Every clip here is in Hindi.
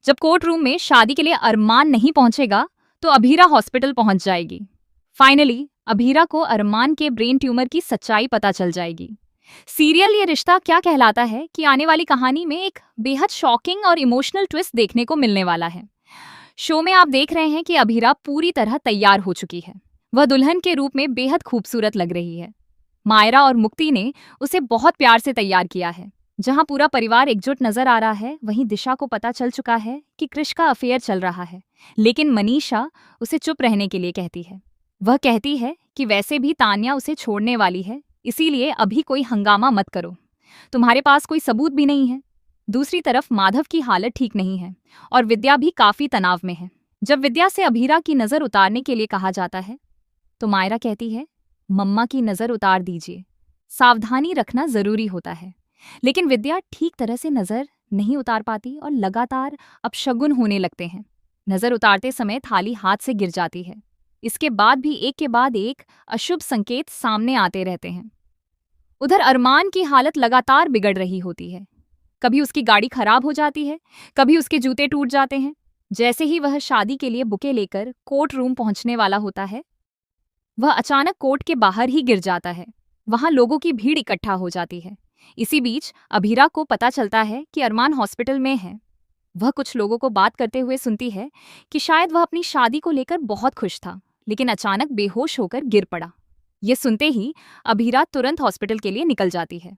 जब कोर्ट रूम में शादी के लिए अरमान नहीं पहुंचेगा तो अभीरा हॉस्पिटल पहुंच जाएगी। फाइनली अभीरा को अरमान के ब्रेन ट्यूमर की सच्चाई पता चल जाएगी। सीरियल ये रिश्ता क्या कहलाता है कि आने वाली कहानी में एक बेहद शॉकिंग और इमोशनल ट्विस्ट देखने को मिलने वाला है। शो में आप देख रहे हैं कि अभीरा पूरी तरह तैयार हो चुकी है। वह दुल्हन के रूप में बेहद खूबसूरत लग रही है। मायरा और मुक्ति ने उसे बहुत प्यार से तैयार किया है। जहां पूरा परिवार एकजुट नजर आ रहा है, वहीं दिशा को पता चल चुका है कि कृष का अफेयर चल रहा है। लेकिन मनीषा उसे चुप रहने के लिए कहती है। वह कहती है कि वैसे भी तान्या उसे छोड़ने वाली है, इसीलिए अभी कोई हंगामा मत करो, तुम्हारे पास कोई सबूत भी नहीं है। दूसरी तरफ माधव की हालत ठीक नहीं है और विद्या भी काफी तनाव में है। जब विद्या से अभीरा की नजर उतारने के लिए कहा जाता है तो मायरा कहती है, मम्मा की नजर उतार दीजिए, सावधानी रखना जरूरी होता है। लेकिन विद्या ठीक तरह से नजर नहीं उतार पाती और लगातार अपशगुन होने लगते हैं। नजर उतारते समय थाली हाथ से गिर जाती है। इसके बाद भी एक के बाद एक अशुभ संकेत सामने आते रहते हैं। उधर अरमान की हालत लगातार बिगड़ रही होती है। कभी उसकी गाड़ी खराब हो जाती है, कभी उसके जूते टूट जाते हैं। जैसे ही वह शादी के लिए बुके लेकर कोर्ट रूम पहुंचने वाला होता है, वह अचानक कोर्ट के बाहर ही गिर जाता है। वहां लोगों की भीड़ इकट्ठा हो जाती है। इसी बीच अभीरा को पता चलता है कि अरमान हॉस्पिटल में है। वह कुछ लोगों को बात करते हुए सुनती है कि शायद वह अपनी शादी को लेकर बहुत खुश था, लेकिन अचानक बेहोश होकर गिर पड़ा। ये सुनते ही अभीरा तुरंत हॉस्पिटल के लिए निकल जाती है।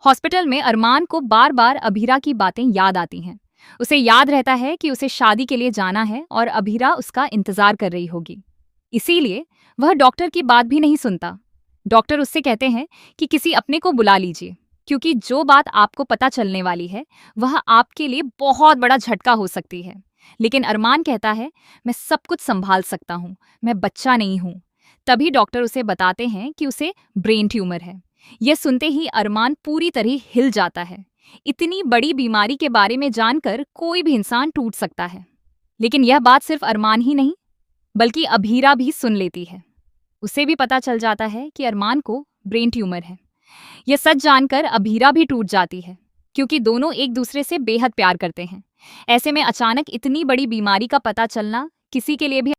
हॉस्पिटल में अरमान को बार बार अभीरा की बातें याद आती हैं। उसे याद रहता है कि उसे शादी के लिए जाना है और अभीरा उसका इंतजार कर रही होगी। इसीलिए वह डॉक्टर की बात भी नहीं सुनता। डॉक्टर उससे कहते हैं कि किसी अपने को बुला लीजिए, क्योंकि जो बात आपको पता चलने वाली है वह आपके लिए बहुत बड़ा झटका हो सकती है। लेकिन अरमान कहता है, मैं सब कुछ संभाल सकता हूँ, मैं बच्चा नहीं हूँ। तभी डॉक्टर उसे बताते हैं कि उसे ब्रेन ट्यूमर है। यह सुनते ही अरमान पूरी तरह हिल जाता है। इतनी बड़ी बीमारी के बारे में जानकर कोई भी इंसान टूट सकता है। लेकिन यह बात सिर्फ अरमान ही नहीं बल्कि अभीरा भी सुन लेती है। उसे भी पता चल जाता है कि अरमान को ब्रेन ट्यूमर है। यह सच जानकर अभीरा भी टूट जाती है, क्योंकि दोनों एक दूसरे से बेहद प्यार करते हैं। ऐसे में अचानक इतनी बड़ी बीमारी का पता चलना किसी के लिए भी